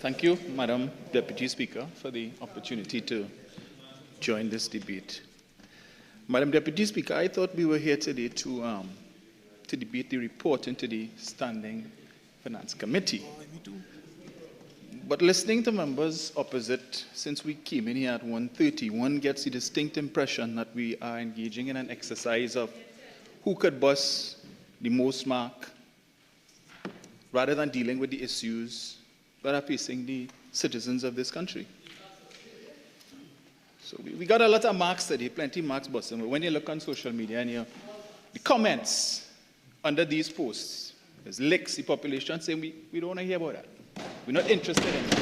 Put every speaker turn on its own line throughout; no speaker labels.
Thank you, Madam Deputy Speaker, for the opportunity to join this debate. Madam Deputy Speaker, I thought we were here today to debate the report into the Standing Finance Committee. But listening to members opposite, since we came in here at 1:30, one gets the distinct impression that we are engaging in an exercise of who could bust the most mark, rather than dealing with the issues that are facing the citizens of this country. So we got a lot of marks today, plenty of marks busting. But when you look on social media and the comments under these posts, there's licks, the population saying we don't want to hear about that. We're not interested in that.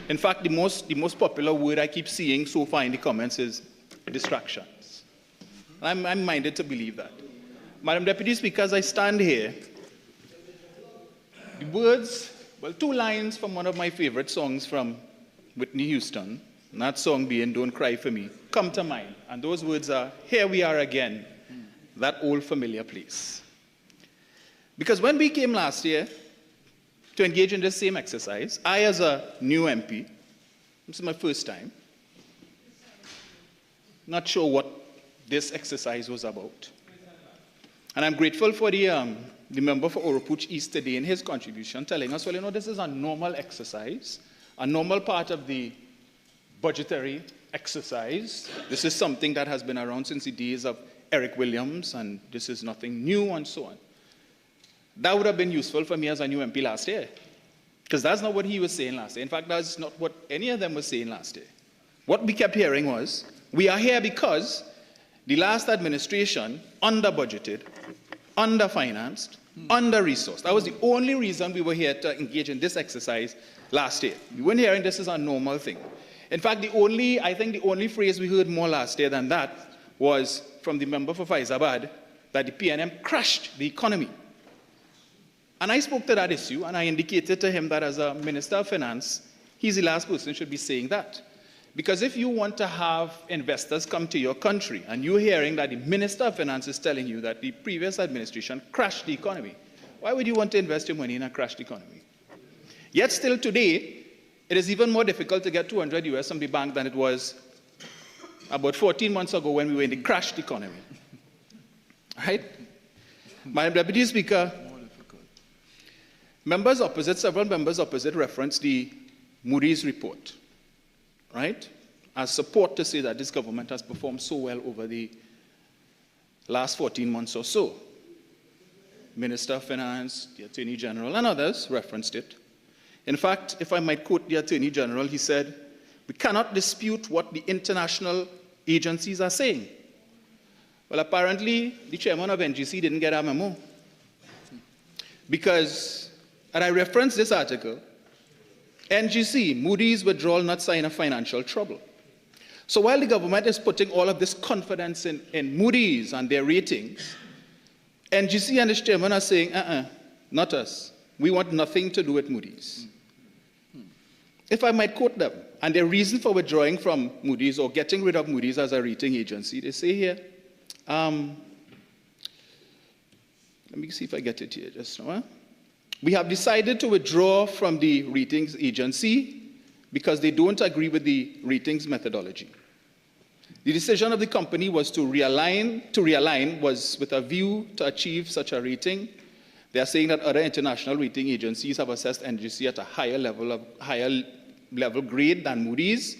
In fact, the most popular word I keep seeing so far in the comments is distractions. I'm minded to believe that. Madam Deputy Speaker, as I stand here, the words, well, two lines from one of my favorite songs from Whitney Houston, and that song being Don't Cry For Me, come to mind. And those words are, here we are again, that old familiar place. Because when we came last year to engage in this same exercise, I, as a new MP, this is my first time, not sure what this exercise was about. And I'm grateful for the member for Oropuch East today in his contribution, telling us, well, this is a normal exercise, a normal part of the budgetary exercise. This is something that has been around since the days of Eric Williams, and this is nothing new, and so on. That would have been useful for me as a new MP last year, because that's not what he was saying last year. In fact, that's not what any of them were saying last year. What we kept hearing was, we are here because the last administration under-budgeted, under-financed, under-resourced. That was the only reason we were here to engage in this exercise last year. We weren't hearing this is a normal thing. In fact, I think the only phrase we heard more last year than that was from the member for Faizabad, that the PNM crashed the economy. And I spoke to that issue, and I indicated to him that as a Minister of Finance, he's the last person who should be saying that. Because if you want to have investors come to your country, and you're hearing that the Minister of Finance is telling you that the previous administration crashed the economy, why would you want to invest your money in a crashed economy? Yet still today, it is even more difficult to get 200 US from the bank than it was about 14 months ago when we were in the crashed economy. Right? Madam Deputy Speaker, several members opposite referenced the Moody's report, right, as support to say that this government has performed so well over the last 14 months or so. Minister of Finance, the Attorney General, and others referenced it. In fact, if I might quote the Attorney General, he said, we cannot dispute what the international agencies are saying. Well, apparently, the chairman of NGC didn't get a memo. Because, and I referenced this article, NGC, Moody's withdrawal not sign of financial trouble. So while the government is putting all of this confidence in Moody's and their ratings, NGC and its chairman are saying, not us. We want nothing to do with Moody's. If I might quote them, and their reason for withdrawing from Moody's or getting rid of Moody's as a rating agency, they say here, let me see if I get it here just now. We have decided to withdraw from the ratings agency because they don't agree with the ratings methodology. The decision of the company was to realign was with a view to achieve such a rating. They are saying that other international rating agencies have assessed NGC at a higher level grade than Moody's,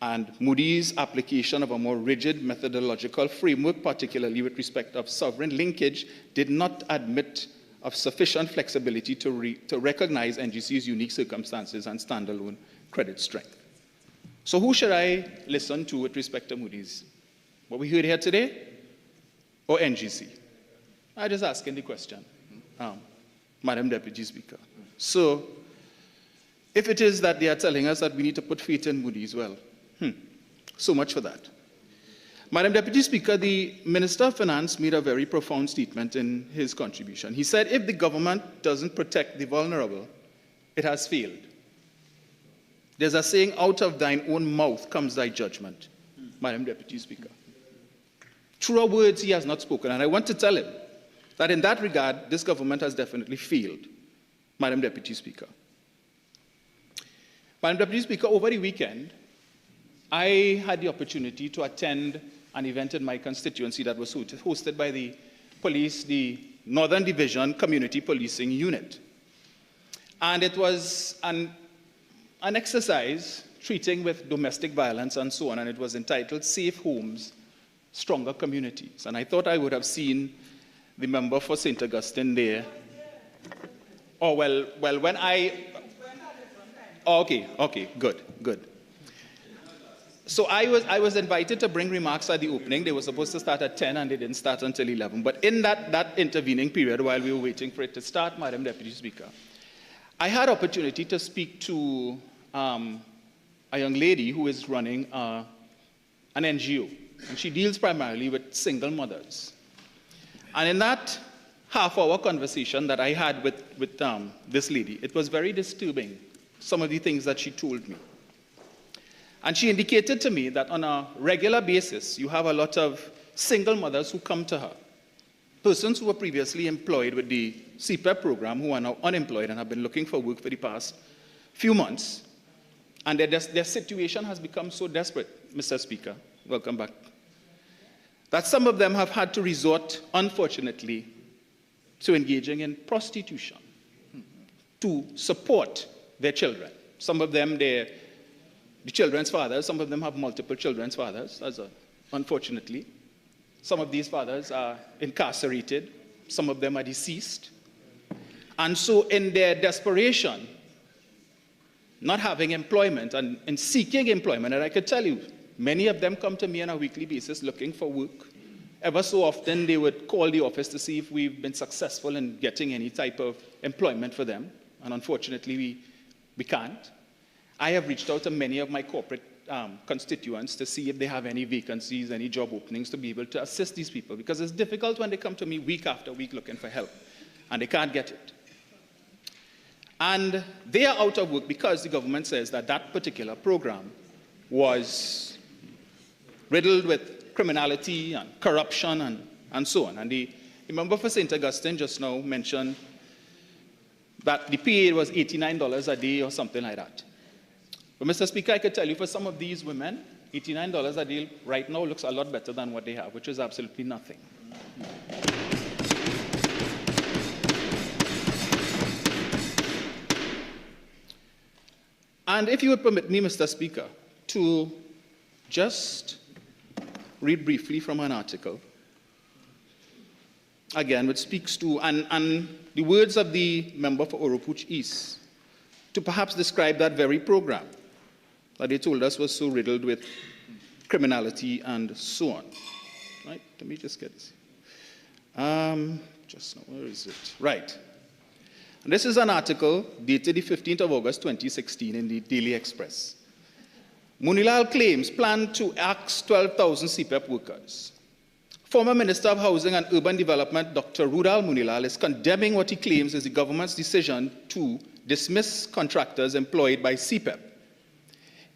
and Moody's application of a more rigid methodological framework, particularly with respect of sovereign linkage, did not admit of sufficient flexibility to recognize NGC's unique circumstances and standalone credit strength. So who should I listen to with respect to Moody's? What we heard here today, or NGC? I'm just asking the question, Madam Deputy Speaker. So if it is that they are telling us that we need to put faith in Moody's, well, so much for that. Madam Deputy Speaker, the Minister of Finance made a very profound statement in his contribution. He said, if the government doesn't protect the vulnerable, it has failed. There's a saying, out of thine own mouth comes thy judgment, Madam Deputy Speaker. Truer words he has not spoken, and I want to tell him that in that regard, this government has definitely failed, Madam Deputy Speaker. Madam Deputy Speaker, over the weekend, I had the opportunity to attend an event in my constituency that was hosted by the police, the Northern Division Community Policing Unit. And it was an exercise treating with domestic violence and so on, and it was entitled Safe Homes, Stronger Communities. And I thought I would have seen the member for St. Augustine there. Oh, well, when I... Oh, okay, good. So I was invited to bring remarks at the opening. They were supposed to start at 10 and they didn't start until 11. But in that intervening period, while we were waiting for it to start, Madam Deputy Speaker, I had opportunity to speak to a young lady who is running an NGO. And she deals primarily with single mothers. And in that half-hour conversation that I had with this lady, it was very disturbing, some of the things that she told me. And she indicated to me that on a regular basis, you have a lot of single mothers who come to her, persons who were previously employed with the CEPEP program who are now unemployed and have been looking for work for the past few months. And their situation has become so desperate, Mr. Speaker, welcome back, that some of them have had to resort, unfortunately, to engaging in prostitution to support their children. Some of them, the children's fathers, some of them have multiple children's fathers, unfortunately. Some of these fathers are incarcerated. Some of them are deceased. And so in their desperation, not having employment and in seeking employment, and I could tell you, many of them come to me on a weekly basis looking for work. Ever so often, they would call the office to see if we've been successful in getting any type of employment for them. And unfortunately, we can't. I have reached out to many of my corporate constituents to see if they have any vacancies, any job openings to be able to assist these people, because it's difficult when they come to me week after week looking for help, and they can't get it. And they are out of work because the government says that that particular program was riddled with criminality and corruption and so on. And the member for St. Augustine just now mentioned that the pay was $89 a day or something like that. But Mr. Speaker, I could tell you for some of these women, $89 a day right now looks a lot better than what they have, which is absolutely nothing. And if you would permit me, Mr. Speaker, to just read briefly from an article, again, which speaks to, and the words of the member for Oropuch East, to perhaps describe that very program that they told us was so riddled with criminality and so on. Right? Let me just get this. Just now, where is it? Right. And this is an article dated the 15th of August 2016 in the Daily Express. Munilal claims plan to axe 12,000 CEPEP workers. Former Minister of Housing and Urban Development, Dr. Rudal Munilal, is condemning what he claims is the government's decision to dismiss contractors employed by CEPEP.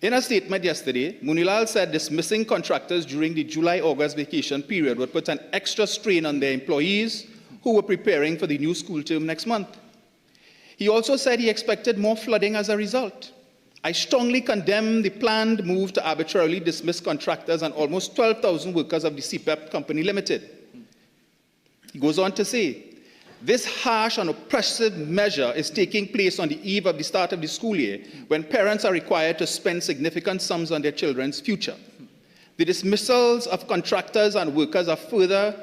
In a statement yesterday, Munilal said dismissing contractors during the July-August vacation period would put an extra strain on their employees who were preparing for the new school term next month. He also said he expected more flooding as a result. I strongly condemn the planned move to arbitrarily dismiss contractors and almost 12,000 workers of the CEPEP Company Limited. He goes on to say, this harsh and oppressive measure is taking place on the eve of the start of the school year, when parents are required to spend significant sums on their children's future. The dismissals of contractors and workers are further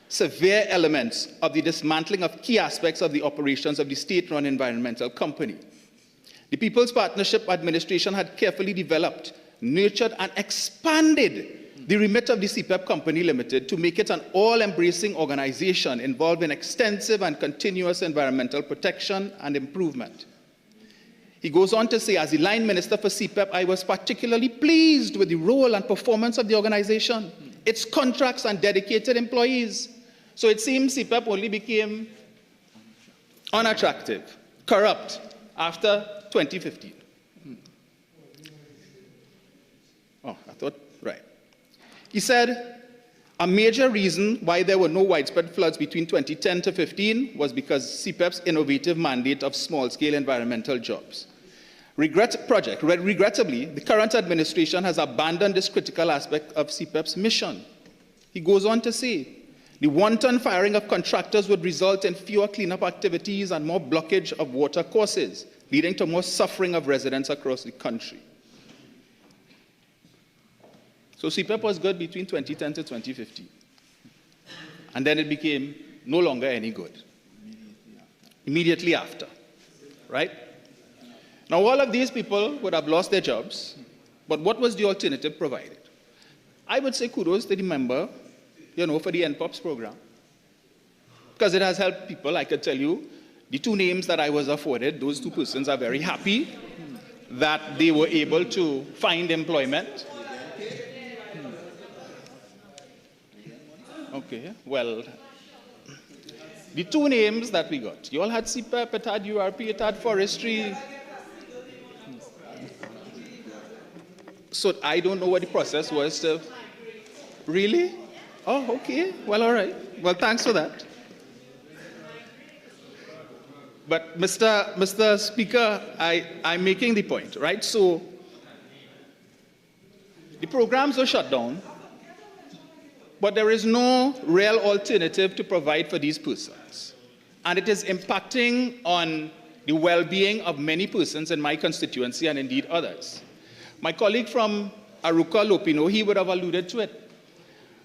severe elements of the dismantling of key aspects of the operations of the state-run environmental company. The People's Partnership Administration had carefully developed, nurtured, and expanded the remit of the CEPEP Company Limited to make it an all-embracing organization involved in extensive and continuous environmental protection and improvement. He goes on to say, as the line minister for CEPEP, I was particularly pleased with the role and performance of the organization, its contracts and dedicated employees. So it seems CEPEP only became unattractive, corrupt, after 2015. Oh, I thought, right. He said, A major reason why there were no widespread floods between 2010 to 15 was because CEPEP's innovative mandate of small-scale environmental jobs. Regrettably, the current administration has abandoned this critical aspect of CEPEP's mission. He goes on to say, the wanton firing of contractors would result in fewer cleanup activities and more blockage of water courses, leading to more suffering of residents across the country. So CEPEP was good between 2010 to 2015. And then it became no longer any good. Immediately after, right? Now all of these people would have lost their jobs, but what was the alternative provided? I would say kudos to the member, for the NPOPs program. Because it has helped people. I could tell you, the two names that I was afforded, those two persons are very happy that they were able to find employment. Okay, well, the two names that we got, you all had CEPEP, it had URP, it had forestry. So I don't know what the process was to, really? Oh, okay, well, all right. Well, thanks for that. But Mr. Speaker, I'm making the point, right? So the programs were shut down, but there is no real alternative to provide for these persons. And it is impacting on the well-being of many persons in my constituency and indeed others. My colleague from Aruka Lopino, he would have alluded to it.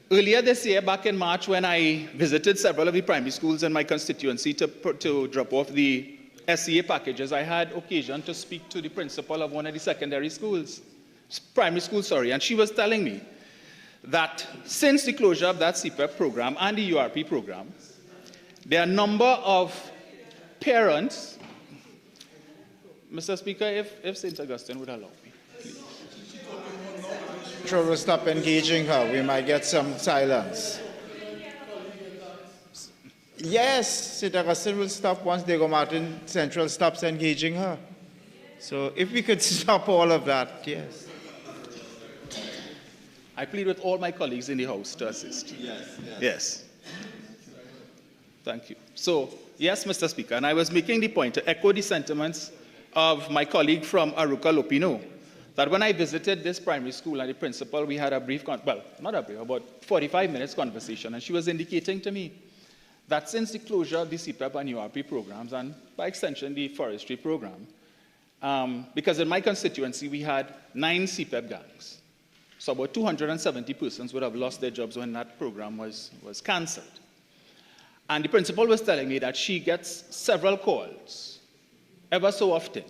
Earlier this year, back in March, when I visited several of the primary schools in my constituency to drop off the SCA packages, I had occasion to speak to the principal of one of the secondary schools, primary school, sorry, and she was telling me that since the closure of that CEPEP program and the URP program, there are a number of parents. Mr. Speaker, if St. Augustine would allow me, please.
We'll stop engaging her. We might get some silence. Yes, St. Augustine will stop once Diego Martin Central stops engaging her. So if we could stop all of that, yes.
I plead with all my colleagues in the House to assist. Yes. Thank you. So, yes, Mr. Speaker, and I was making the point to echo the sentiments of my colleague from Aruka Lopino, that when I visited this primary school and the principal, we had a brief, about 45 minutes conversation, and she was indicating to me that since the closure of the CEPEP and URP programs, and by extension the forestry program, because in my constituency we had 9 CEPEP gangs, so about 270 persons would have lost their jobs when that program was cancelled. And the principal was telling me that she gets several calls, ever so often,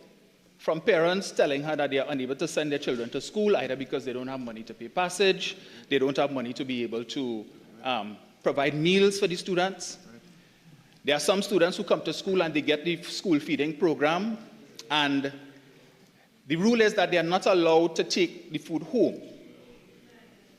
from parents telling her that they are unable to send their children to school, either because they don't have money to pay passage, they don't have money to be able to provide meals for the students. There are some students who come to school and they get the school feeding program, and the rule is that they are not allowed to take the food home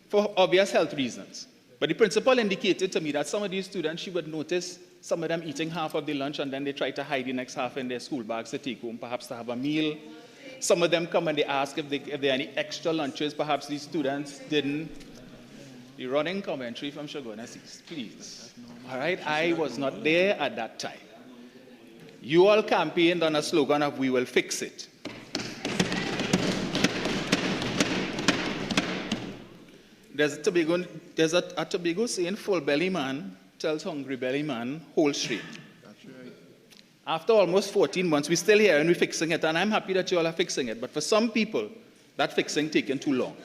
for obvious health reasons. But the principal indicated to me that some of these students, she would notice some of them eating half of the lunch and then they try to hide the next half in their school bags to take home, perhaps to have a meal. Some of them come and they ask if there are any extra lunches, perhaps these students didn't. The running commentary from Shagona Seas, please. All right, I was not there at that time. You all campaigned on a slogan of "We will fix it." There's a Tobago saying, "Full belly man tells hungry belly man, hold straight."
That's right.
After almost 14 months, we're still here and we're fixing it, and I'm happy that you all are fixing it. But for some people, that fixing taken too long.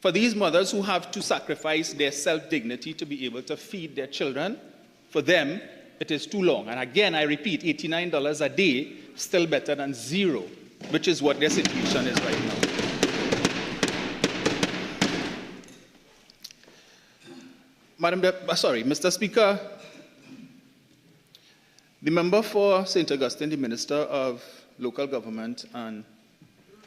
For these mothers who have to sacrifice their self-dignity to be able to feed their children, for them, it is too long. And again, I repeat, $89 a day, still better than zero, which is what their situation is right now. Mr. Speaker, the member for St. Augustine, the Minister of Local Government and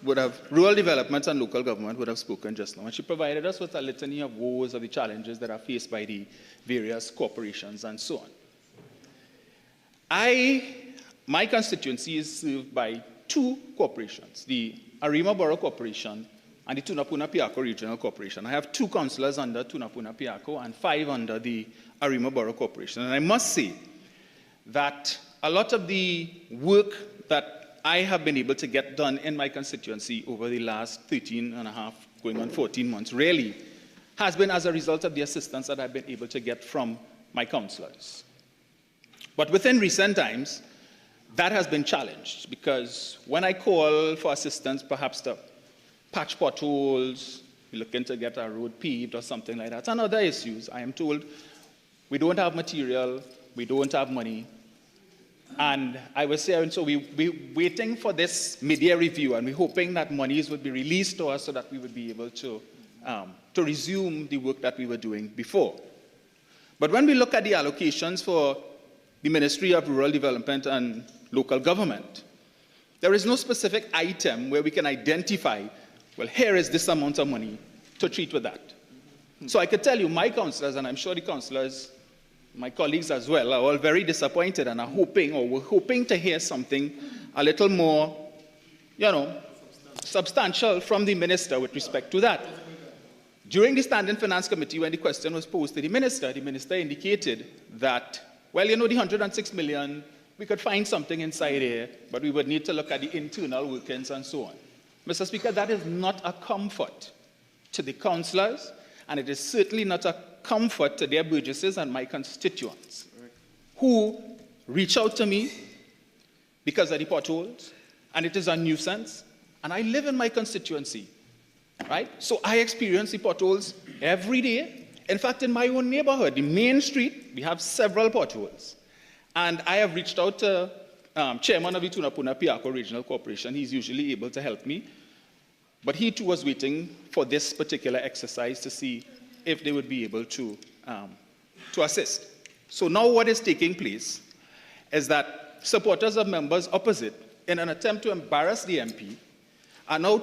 Rural Development and Local Government would have spoken just now. And she provided us with a litany of woes of the challenges that are faced by the various corporations and so on. My constituency is served by 2 corporations, the Arima Borough Corporation and the Tunapuna-Piarco Regional Corporation. I have 2 councillors under Tunapuna-Piarco and 5 under the Arima Borough Corporation. And I must say that a lot of the work that I have been able to get done in my constituency over the last 13 and a half, going on 14 months, really has been as a result of the assistance that I've been able to get from my councillors. But within recent times, that has been challenged, because when I call for assistance, perhaps to patch potholes, we're looking to get a road paved or something like that, and other issues, I am told we don't have material, we don't have money. And I was saying, so we're waiting for this mid-year review, and we're hoping that monies would be released to us so that we would be able to resume the work that we were doing before. But when we look at the allocations for the Ministry of Rural Development and Local Government, there is no specific item where we can identify, well, here is this amount of money to treat with that. So I could tell you, my councillors, and I'm sure the councillors, my colleagues as well, are all very disappointed and are hoping, or were hoping to hear something a little more, substantial from the minister with respect to that. During the Standing Finance Committee, when the question was posed to the minister indicated that, well, the 106 million, we could find something inside here, but we would need to look at the internal workings and so on. Mr. Speaker, that is not a comfort to the councillors, and it is certainly not a comfort to their burgesses and my constituents who reach out to me because of the potholes, and it is a nuisance, and I live in my constituency, right? So I experience the potholes every day. In fact, in my own neighborhood, the main street, we have several potholes. And I have reached out to Chairman of the Tunapuna-Piarco Regional Corporation. He's usually able to help me. But he too was waiting for this particular exercise to see if they would be able to assist. So now what is taking place is that supporters of members opposite, in an attempt to embarrass the MP, are now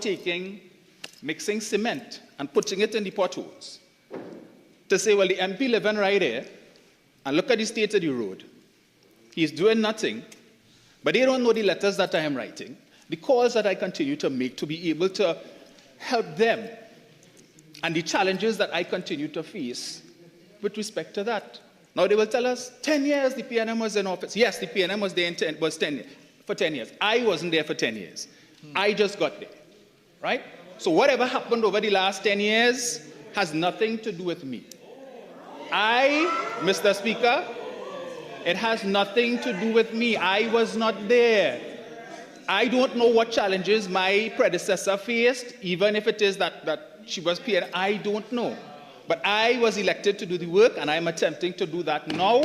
mixing cement and putting it in the potholes to say, well, the MP living right here, and look at the state of the road. He's doing nothing, but they don't know the letters that I am writing, the calls that I continue to make to be able to help them, and the challenges that I continue to face with respect to that. Now they will tell us, 10 years the PNM was in office. Yes, the PNM was there for 10 years. I wasn't there for 10 years. I just got there, right? So whatever happened over the last 10 years has nothing to do with me. Mr. Speaker, it has nothing to do with me. I was not there. I don't know what challenges my predecessor faced, even if it is that she was PN. I don't know. But I was elected to do the work, and I'm attempting to do that now.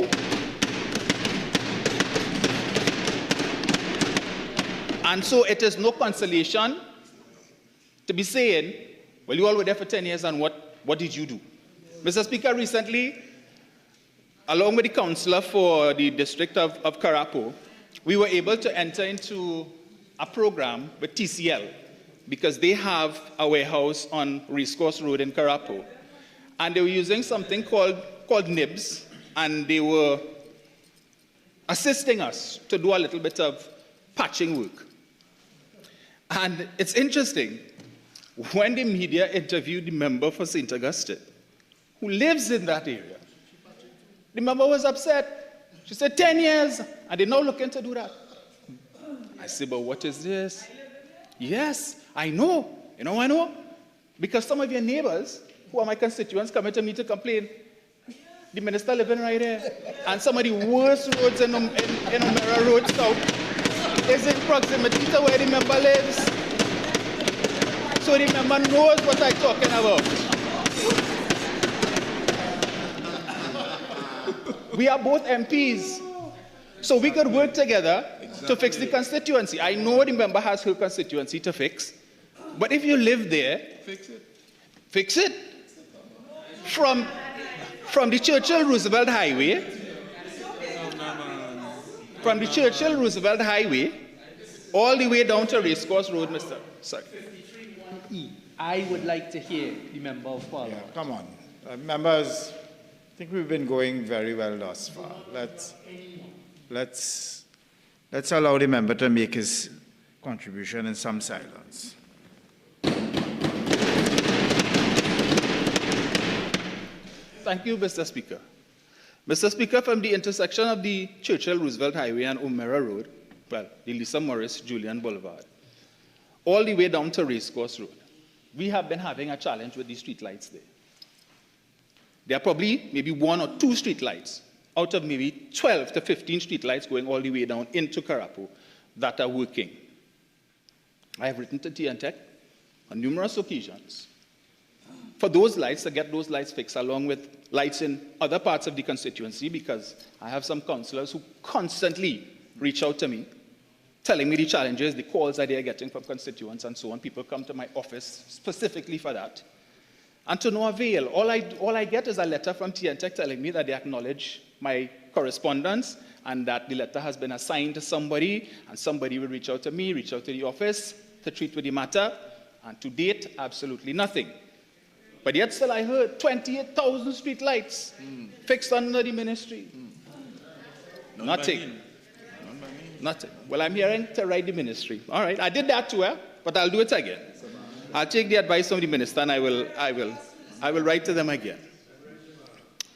And so it is no consolation to be saying, well, you all were there for 10 years, and what did you do? Mr. Speaker, recently, along with the councillor for the district of Karapo, we were able to enter into a program with TCL because they have a warehouse on Racecourse Road in Karapo. And they were using something called NIBS, and they were assisting us to do a little bit of patching work. And it's interesting, when the media interviewed the member for St. Augustine, who lives in that area, the member was upset. She said, 10 years, and they're now looking to do that. I said, but what is this? Yes, I know. You know I know? Because some of your neighbors, who are my constituents, coming to me to complain, the minister living right here, and some of the worst roads in O'Meara Road South is in proximity to where the member lives. So the member knows what I'm talking about. We are both MPs, so we could work together to fix the constituency. I know the member has her constituency to fix, but if you live there, fix it. Fix it. From the Churchill-Roosevelt Highway, all the way down to Racecourse Road, Mr. Sorry.
I would like to hear the member of Parliament.
Yeah, come on. Members, I think we've been going very well thus far. Let's allow the member to make his contribution in some silence.
Thank you, Mr. Speaker. Mr. Speaker, from the intersection of the Churchill-Roosevelt Highway and O'Meara Road, well, the Lisa Morris Julian Boulevard, all the way down to Racecourse Road, we have been having a challenge with the streetlights there. There are probably maybe 1 or 2 streetlights out of maybe 12 to 15 streetlights going all the way down into Karapu that are working. I have written to TNTech on numerous occasions for those lights, to get those lights fixed, along with lights in other parts of the constituency, because I have some councillors who constantly reach out to me, telling me the challenges, the calls that they are getting from constituents and so on. People come to my office specifically for that. And to no avail. All I get is a letter from TNTech telling me that they acknowledge my correspondence and that the letter has been assigned to somebody, and somebody will reach out to me, reach out to the office to treat with the matter. And to date, absolutely nothing. But yet still I heard 28,000 street lights fixed under the ministry. Nothing. Nothing. Well, I'm hearing to write the ministry. All right, I did that to her, but I'll do it again. I'll take the advice from the minister and I will write to them again.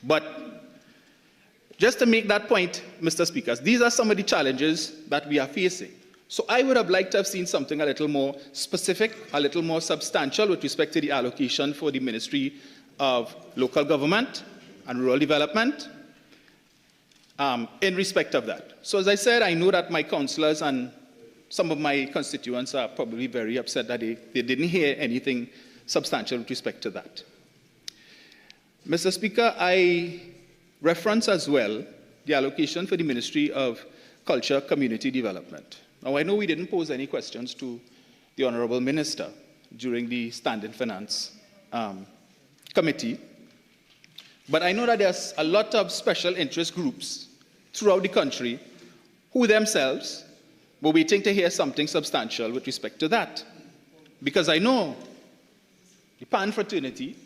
But just to make that point, Mr. Speaker, these are some of the challenges that we are facing. So I would have liked to have seen something a little more specific, a little more substantial with respect to the allocation for the Ministry of Local Government and Rural Development in respect of that. So as I said, I know that my councillors and some of my constituents are probably very upset that they didn't hear anything substantial with respect to that. Mr. Speaker, I reference as well the allocation for the Ministry of Culture Community Development. Now, I know we didn't pose any questions to the Honourable Minister during the Standing Finance Committee, but I know that there's a lot of special interest groups throughout the country who themselves were waiting to hear something substantial with respect to that. Because I know the Pan fraternity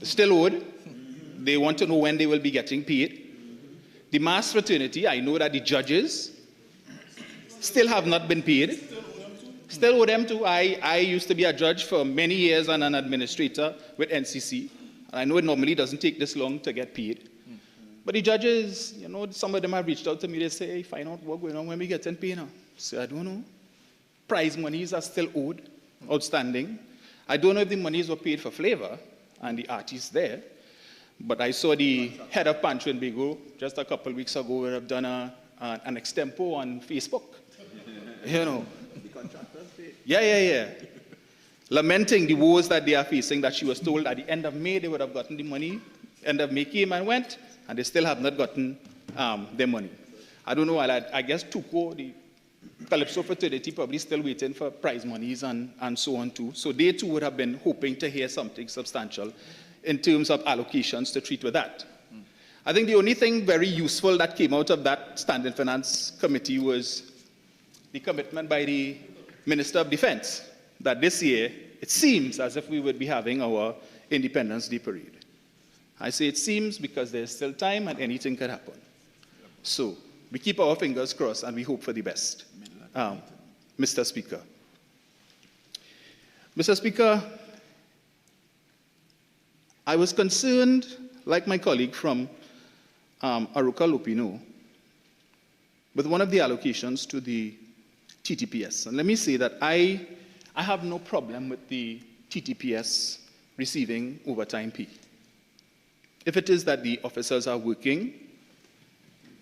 is still owed. They want to know when they will be getting paid. The Mass fraternity, I know that the judges still have not been paid. Still owe them too. I used to be a judge for many years and an administrator with NCC. And I know it normally doesn't take this long to get paid. But the judges, you know, some of them have reached out to me. They say, hey, find out what's going on when we get paid now. So I don't know. Prize monies are still owed, outstanding. I don't know if the monies were paid for Flavor and the artists there. But I saw the head of Pan Trinidad just a couple of weeks ago would have done an extempo on Facebook. You know. The contractors paid. Yeah. Lamenting the woes that they are facing, that she was told at the end of May they would have gotten the money. End of May came and went, and they still have not gotten their money. I don't know, I guess Tuco, the Calypso fraternity, probably still waiting for prize monies and so on too. So they too would have been hoping to hear something substantial in terms of allocations to treat with that. I think the only thing very useful that came out of that Standing Finance Committee was the commitment by the Minister of Defense that this year it seems as if we would be having our Independence Day parade. I say it seems because there's still time and anything could happen. So we keep our fingers crossed and we hope for the best. Mr. Speaker. Mr. Speaker, I was concerned, like my colleague from Aruka Lupino, with one of the allocations to the TTPS. And let me say that I have no problem with the TTPS receiving overtime pay. If it is that the officers are working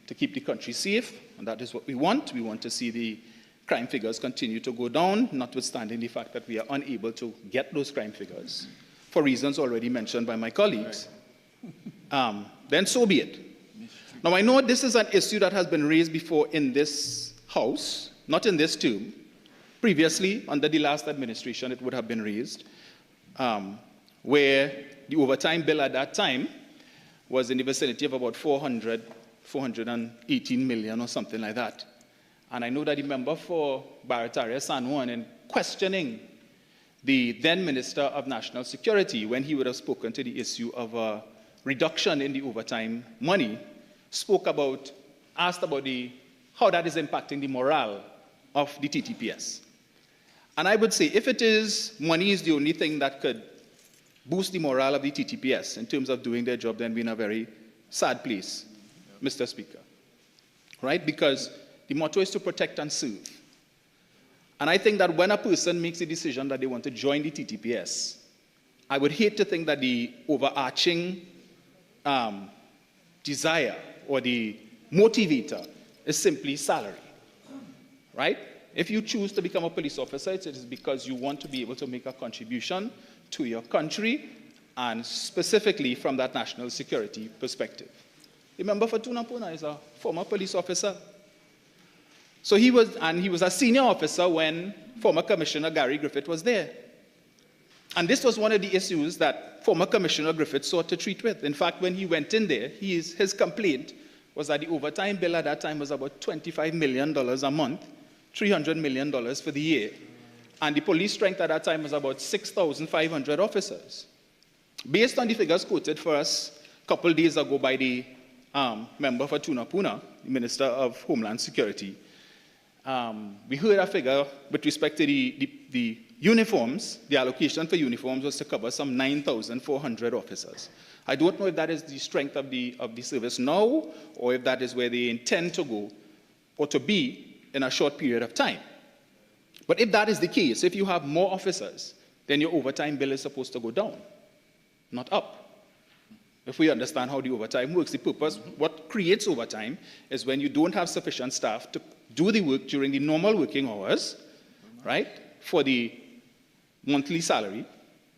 to keep the country safe, and that is what we want to see the crime figures continue to go down, notwithstanding the fact that we are unable to get those crime figures, for reasons already mentioned by my colleagues, then so be it. Now, I know this is an issue that has been raised before in this House, not in this term. Previously, under the last administration, it would have been raised, where the overtime bill at that time was in the vicinity of about 418 million or something like that. And I know that the member for Barataria San Juan, in questioning the then Minister of National Security, when he would have spoken to the issue of a reduction in the overtime money, asked about how that is impacting the morale of the TTPS. And I would say, if it is money is the only thing that could boost the morale of the TTPS in terms of doing their job, then we're in a very sad place, Mr. Speaker. Right? Because the motto is to protect and serve. And I think that when a person makes a decision that they want to join the TTPS, I would hate to think that the overarching desire or the motivator is simply salary. Right? If you choose to become a police officer, it is because you want to be able to make a contribution to your country, and specifically from that national security perspective. The member for Tunapuna is a former police officer. So he was a senior officer when former Commissioner Gary Griffith was there. And this was one of the issues that former Commissioner Griffith sought to treat with. In fact, when he went in there, his complaint was that the overtime bill at that time was about $25 million a month, $300 million for the year. And the police strength at that time was about 6,500 officers. Based on the figures quoted for us a couple days ago by the member for Tunapuna, the Minister of Homeland Security, we heard a figure with respect to the uniforms. The allocation for uniforms was to cover some 9,400 officers. I don't know if that is the strength of the service now, or if that is where they intend to go or to be in a short period of time. But if that is the case, if you have more officers, then your overtime bill is supposed to go down, not up. If we understand how the overtime works, the purpose, what creates overtime is when you don't have sufficient staff to do the work during the normal working hours, right, for the monthly salary,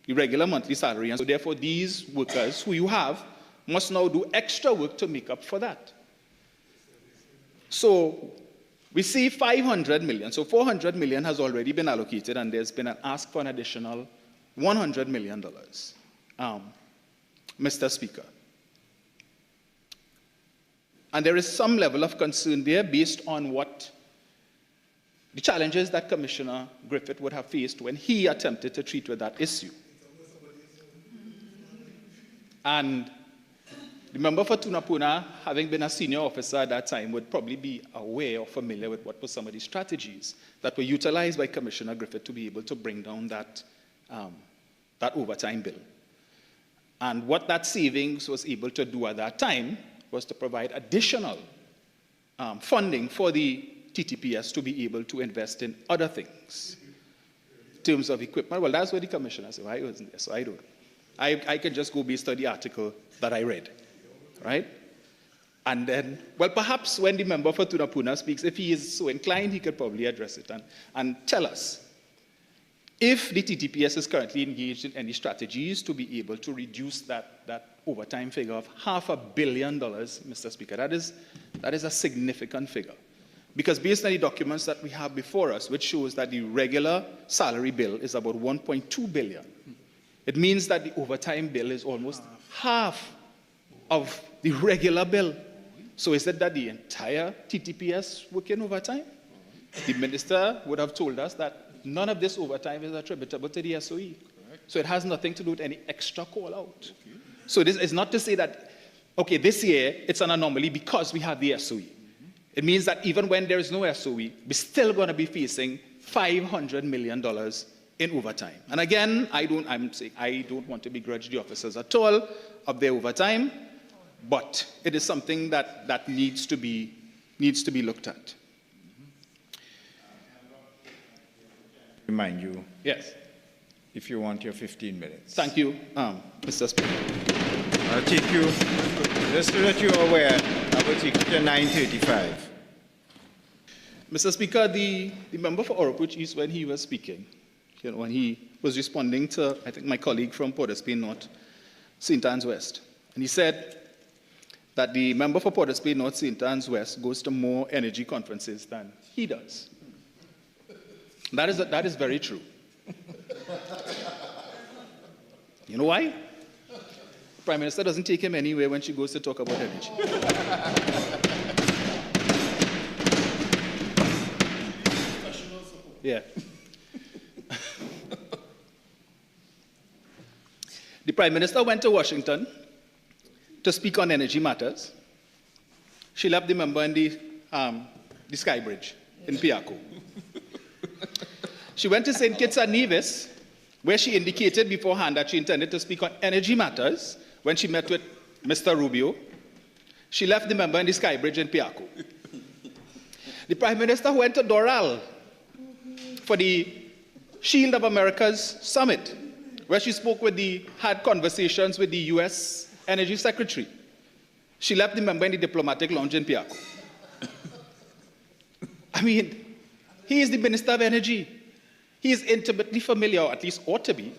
the regular monthly salary. And so therefore these workers who you have must now do extra work to make up for that. So we see 500 million. So 400 million has already been allocated, and there's been an ask for an additional $100 million, Mr. Speaker. And there is some level of concern there based on what the challenges that Commissioner Griffith would have faced when he attempted to treat with that issue. And the member for Tunapuna, having been a senior officer at that time, would probably be aware or familiar with what were some of the strategies that were utilized by Commissioner Griffith to be able to bring down that overtime bill. And what that savings was able to do at that time was to provide additional funding for the TTPS to be able to invest in other things. In terms of equipment, well, that's what the commissioner said. I wasn't there, so I don't know. I can just go based on the article that I read. Right? And then, well, perhaps when the member for Tunapuna speaks, if he is so inclined, he could probably address it and tell us if the TTPS is currently engaged in any strategies to be able to reduce that overtime figure of $500 million, Mr. Speaker. That is a significant figure. Because based on the documents that we have before us, which shows that the regular salary bill is about $1.2 billion, it means that the overtime bill is almost half of the regular bill. So is it that the entire TTPS working overtime? The minister would have told us that none of this overtime is attributable to the SOE. Correct. So it has nothing to do with any extra call out. Okay. So this is not to say that, okay, this year it's an anomaly because we have the SOE. Mm-hmm. It means that even when there is no SOE, we're still going to be facing $500 million in overtime. And again, I don't want to begrudge the officers at all of their overtime, but it is something that needs to be looked at.
Remind you.
Yes.
If you want your 15 minutes.
Thank you, Mr. Speaker.
I'll take you, just so that you're aware, I will take you to 9:35.
Mr. Speaker, the member for Oropouche East, when he was speaking, when he was responding to, I think, my colleague from Port of Spain North, St. Anne's West, and he said that the member for Port of Spain North, St. Anne's West, goes to more energy conferences than he does. That is very true. You know why? The Prime Minister doesn't take him anywhere when she goes to talk about energy. Yeah. The Prime Minister went to Washington to speak on energy matters. She left the member in the Sky Bridge in Piaco. She went to St. Kitts and Nevis where she indicated beforehand that she intended to speak on energy matters when she met with Mr. Rubio, she left the member in the Sky Bridge in Piaco. The Prime Minister went to Doral for the Shield of America's summit, where she had conversations with the U.S. Energy Secretary. She left the member in the diplomatic lounge in Piaco. I mean, he is the Minister of Energy. He is intimately familiar, or at least ought to be,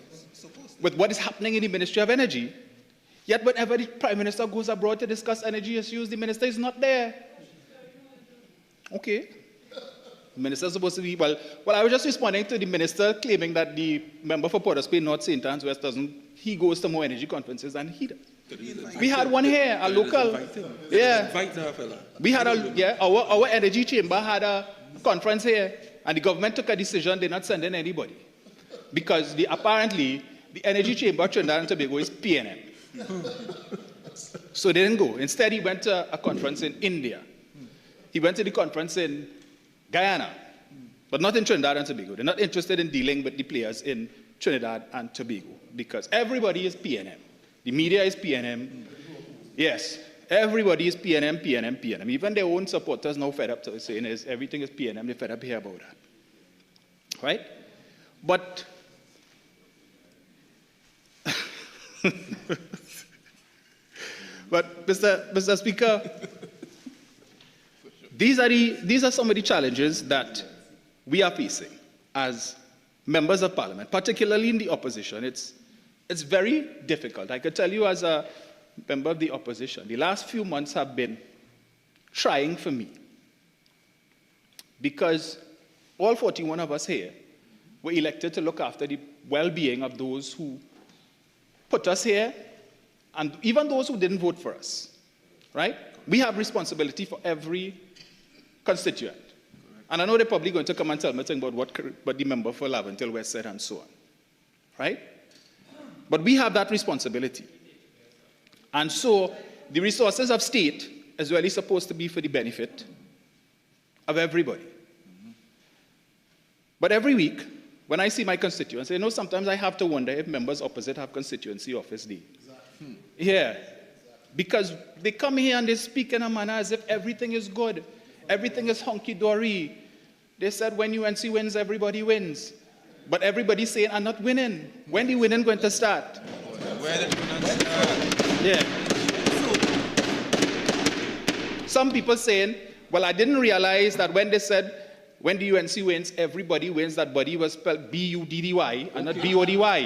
with what is happening in the Ministry of Energy. Yet whenever the Prime Minister goes abroad to discuss energy issues, the Minister is not there. Okay. The Minister is supposed to be, well, I was just responding to the Minister claiming that the member for Port of Spain, North St. Anne's West, he goes to more energy conferences than he does. We had one here, a local. Yeah. We had our energy chamber had a conference here, and the government took a decision they're not sending anybody. Because apparently, the energy chamber of Trinidad and Tobago is PNM. So they didn't go. Instead, he went to a conference in India. He went to the conference in Guyana, but not in Trinidad and Tobago. They're not interested in dealing with the players in Trinidad and Tobago because everybody is PNM. The media is PNM. Yes, everybody is PNM, PNM, PNM. Even their own supporters now fed up to saying everything is PNM. They're fed up here about that. Right? But Mr. Speaker, these are some of the challenges that we are facing as members of Parliament, particularly in the opposition. It's very difficult. I could tell you as a member of the opposition, the last few months have been trying for me because all 41 of us here were elected to look after the well-being of those who put us here and even those who didn't vote for us, right? We have responsibility for every constituent. And I know they're probably going to come and tell me about what the member for Laventille West said and so on, right? But we have that responsibility. And so the resources of state is really supposed to be for the benefit of everybody. But every week, when I see my constituents, sometimes I have to wonder if members opposite have constituency office day. Yeah. Because they come here and they speak in a manner as if everything is good. Everything is hunky-dory. They said when UNC wins, everybody wins. But everybody's saying, I'm not winning. When the winning going to start? Yeah. Some people saying, well, I didn't realize that when they said, when the UNC wins, everybody wins, that body was spelled B-U-D-D-Y and not B-O-D-Y.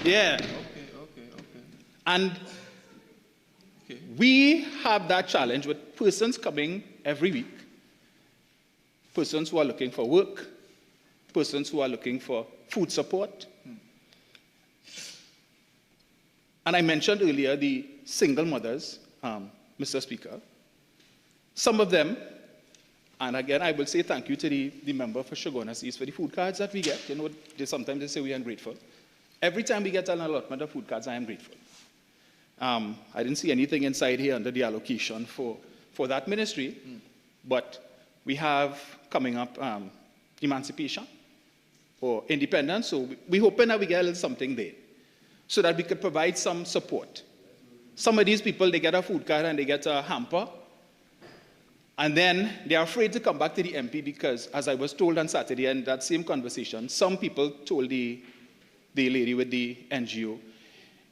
Yeah. And we have that challenge with persons coming every week, persons who are looking for work, persons who are looking for food support. And I mentioned earlier the single mothers, Mr. Speaker. Some of them, and again, I will say thank you to the member for Shagona Seas for the food cards that we get. Sometimes they say we are ungrateful. Every time we get an allotment of food cards, I am grateful. I didn't see anything inside here under the allocation for that ministry, but we have coming up emancipation or independence, so we're hoping that we get a little something there so that we could provide some support. Some of these people, they get a food card and they get a hamper, and then they are afraid to come back to the MP because, as I was told on Saturday in that same conversation, some people told the lady with the NGO,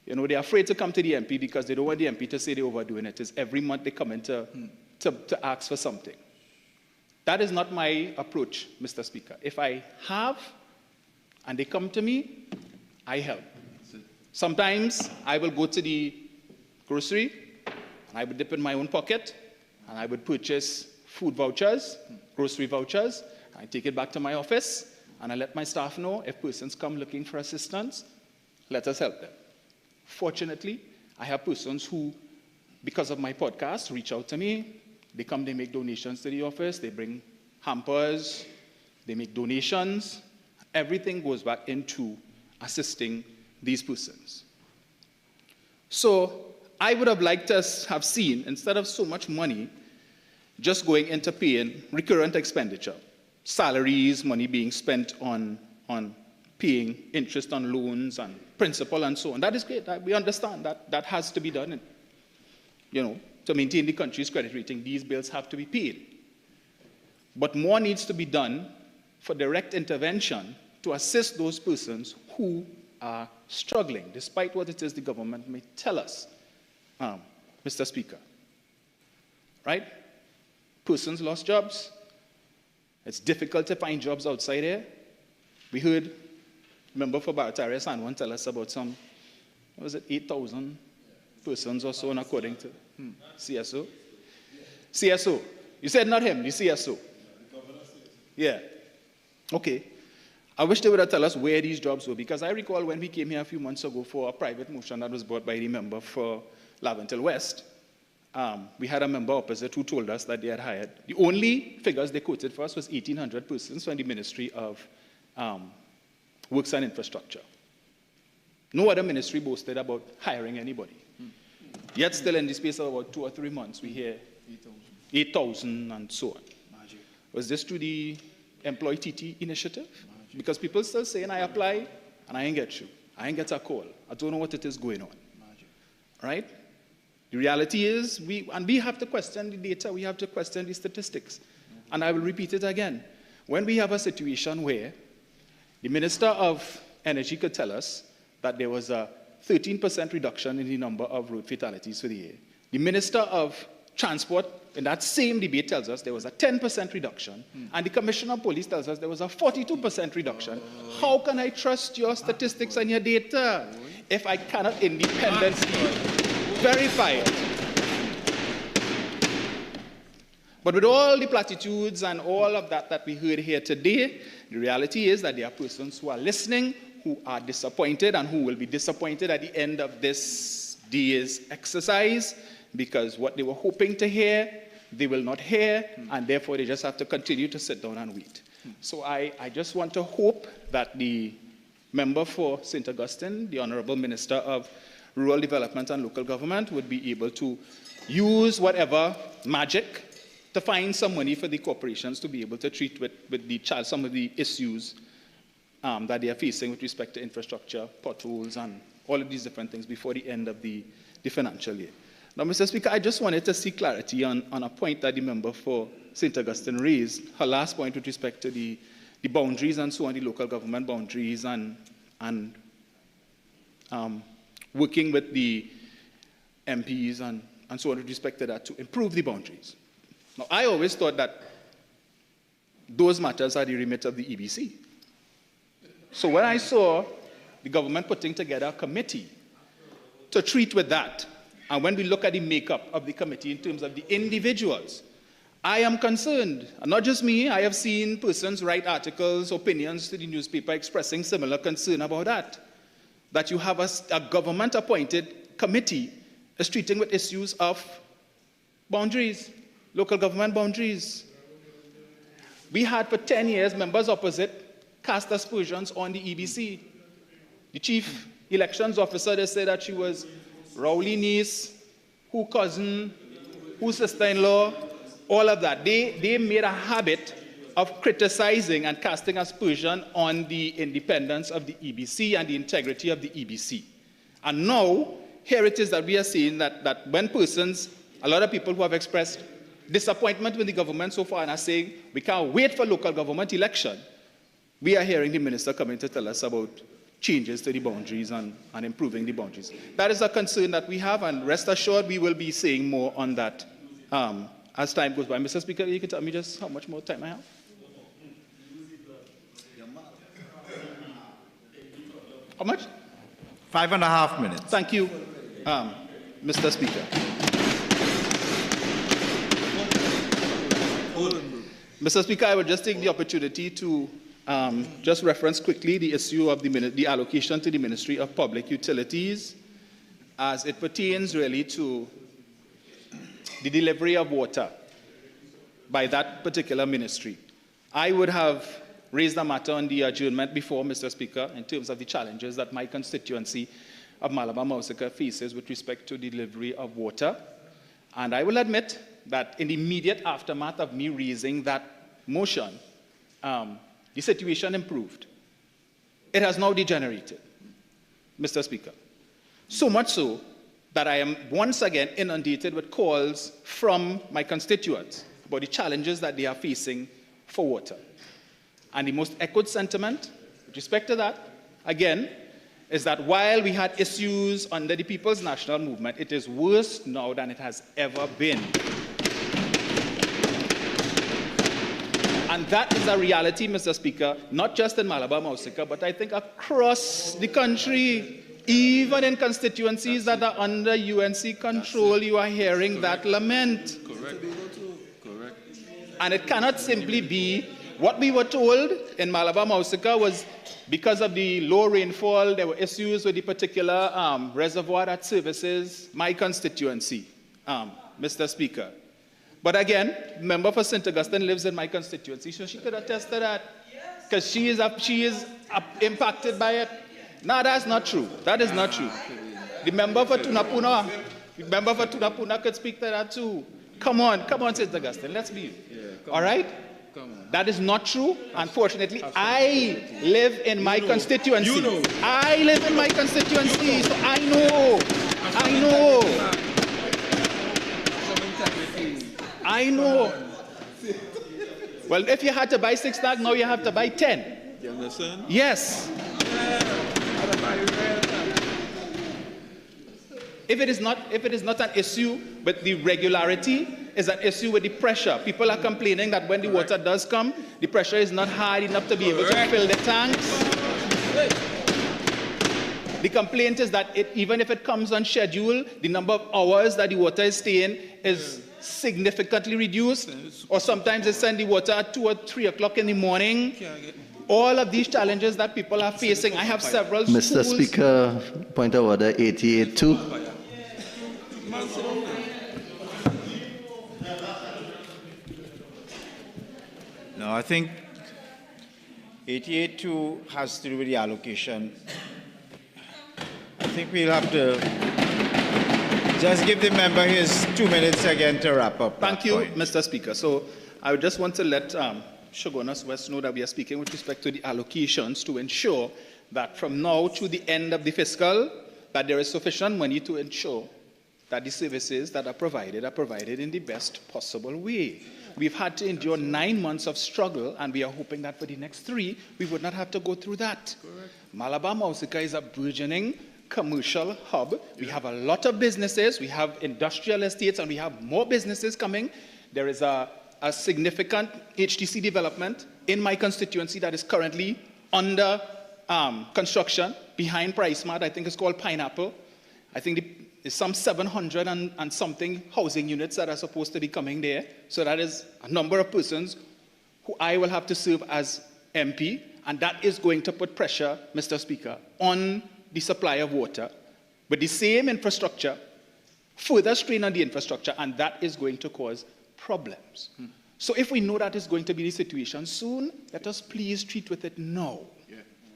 they're afraid to come to the MP because they don't want the MP to say they're overdoing it. It's every month they come in to ask for something. That is not my approach, Mr. Speaker. If I have and they come to me, I help. Sometimes I will go to the grocery and I would dip in my own pocket and I would purchase food vouchers, grocery vouchers. I take it back to my office and I let my staff know if persons come looking for assistance, let us help them. Fortunately, I have persons who, because of my podcast, reach out to me. They come, they make donations to the office. They bring hampers. They make donations. Everything goes back into assisting these persons. So I would have liked us have seen, instead of so much money just going into paying recurrent expenditure, salaries, money being spent on paying interest on loans and principal and so on. That is great. We understand that that has to be done. And, to maintain the country's credit rating, these bills have to be paid. But more needs to be done for direct intervention to assist those persons who are struggling, despite what it is the government may tell us, Mr. Speaker. Right? Persons lost jobs. It's difficult to find jobs outside here. We heard member for Barataria Sanwan tell us about some, 8,000 persons or so, according to CSO? CSO. You said not him, the CSO. Yeah. Okay. I wish they would have told us where these jobs were, because I recall when we came here a few months ago for a private motion that was brought by the member for Laventille West, we had a member opposite who told us that they had hired. The only figures they quoted for us was 1,800 persons from the Ministry of Works and Infrastructure. No other ministry boasted about hiring anybody. Yet still in the space of about 2 or 3 months, we hear 8,000 and so on. Magic. Was this through the Employee TT initiative? Magic. Because people still saying, I apply and I ain't get you. I ain't get a call. I don't know what it is going on. Magic. Right? The reality is, we have to question the data, we have to question the statistics. And I will repeat it again. When we have a situation where the Minister of Energy could tell us that there was a 13% reduction in the number of road fatalities for the year, the Minister of Transport in that same debate tells us there was a 10% reduction, and the Commissioner of Police tells us there was a 42% reduction. How can I trust your statistics and your data if I cannot independently verify it? But with all the platitudes and all of that we heard here today, the reality is that there are persons who are listening, who are disappointed, and who will be disappointed at the end of this day's exercise, because what they were hoping to hear, they will not hear, and therefore they just have to continue to sit down and wait. So I just want to hope that the member for St. Augustine, the Honorable Minister of Rural Development and Local Government, would be able to use whatever magic to find some money for the corporations to be able to treat with some of the issues that they are facing with respect to infrastructure, potholes, and all of these different things before the end of the financial year. Now, Mr. Speaker, I just wanted to see clarity on a point that the member for St. Augustine raised, her last point with respect to the boundaries and so on, the local government boundaries, and working with the MPs and so on with respect to that to improve the boundaries. Now, I always thought that those matters are the remit of the EBC. So when I saw the government putting together a committee to treat with that, and when we look at the makeup of the committee in terms of the individuals, I am concerned. And not just me, I have seen persons write articles, opinions to the newspaper expressing similar concern about that. That you have a government-appointed committee is treating with issues of boundaries, local government boundaries. We had for 10 years members opposite cast aspersions on the EBC. The chief elections officer, they said that she was Rowley niece, who cousin, who sister-in-law, all of that. They made a habit of criticizing and casting aspersion on the independence of the EBC and the integrity of the EBC. And now, here it is that we are seeing that when persons, a lot of people who have expressed disappointment with the government so far and are saying, we can't wait for local government election, we are hearing the minister coming to tell us about changes to the boundaries and improving the boundaries. That is a concern that we have, and rest assured we will be saying more on that as time goes by. Mr. Speaker, you can tell me just how much more time I have? How much?
5.5 minutes.
Thank you, Mr. Speaker. Mr. Speaker, I will just take the opportunity to just reference quickly the issue of the allocation to the Ministry of Public Utilities as it pertains really to the delivery of water by that particular ministry. I would have raised the matter on the adjournment before, Mr. Speaker, in terms of the challenges that my constituency of Malabar Mausaka faces with respect to delivery of water. And I will admit that in the immediate aftermath of me raising that motion, the situation improved. It has now degenerated, Mr. Speaker. So much so that I am once again inundated with calls from my constituents about the challenges that they are facing for water. And the most echoed sentiment, with respect to that, again, is that while we had issues under the People's National Movement, it is worse now than it has ever been. And that is a reality, Mr. Speaker, not just in Malabar, Mausika, but I think across the country, even in constituencies that are under UNC control, you are hearing that lament.
Correct.
And it cannot simply be what we were told in Malabar, Mausika was because of the low rainfall, there were issues with the particular reservoir that services my constituency, Mr. Speaker. But again, member for St. Augustine lives in my constituency, so she could attest to that. Because she is impacted by it. No, that's not true. That is not true. The member for Tunapuna could speak to that too. Come on, St. Augustine, let's be. All right? That is not true. Unfortunately, I live in my constituency.
You know.
I live in my constituency, so I know. I know. Well, if you had to buy 6 tags, now you have to buy 10.
You understand?
Yes. If it is not an issue, but the regularity is an issue with the pressure. People are complaining that when the water does come, the pressure is not high enough to be able to fill the tanks. The complaint is that even if it comes on schedule, the number of hours that the water is staying is significantly reduced, or sometimes they send the water at 2 or 3 o'clock in the morning. All of these challenges that people are facing, I have several schools.
Mr. Speaker, point of order 88-2.
No, I think 88-2 has to do with the allocation. I think we'll have to just give the member his 2 minutes again to wrap up.
Thank you, Mr. Speaker. So I would just want to let Shogunas West know that we are speaking with respect to the allocations to ensure that from now to the end of the fiscal, that there is sufficient money to ensure that the services that are provided in the best possible way. We've had to endure 9 months of struggle, and we are hoping that for the next 3, we would not have to go through that. Correct. Malabar Mausika is a burgeoning commercial hub. We have a lot of businesses, we have industrial estates, and we have more businesses coming. There is a significant HTC development in my constituency that is currently under construction behind PriceMart. I think it's called Pineapple. I think there's some 700 and something housing units that are supposed to be coming there. So that is a number of persons who I will have to serve as MP, and that is going to put pressure, Mr. Speaker, on the supply of water. But the same infrastructure, further strain on the infrastructure, and that is going to cause problems. So if we know that is going to be the situation soon, let us please treat with it now,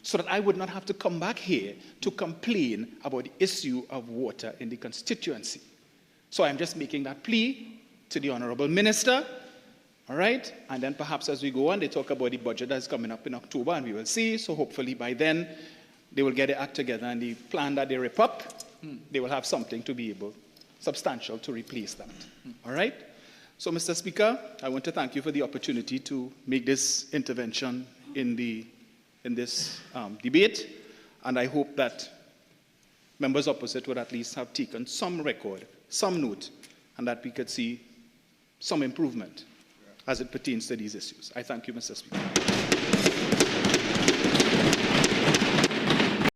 so that I would not have to come back here to complain about the issue of water in the constituency. So I'm just making that plea to the Honorable Minister, all right? And then perhaps as we go on, they talk about the budget that's coming up in October, and we will see. So hopefully by then, they will get their act together, and the plan that they rip up, they will have something to be able, substantial, to replace that, all right? So, Mr. Speaker, I want to thank you for the opportunity to make this intervention in this debate, and I hope that members opposite would at least have taken some record, some note, and that we could see some improvement as it pertains to these issues. I thank you, Mr. Speaker.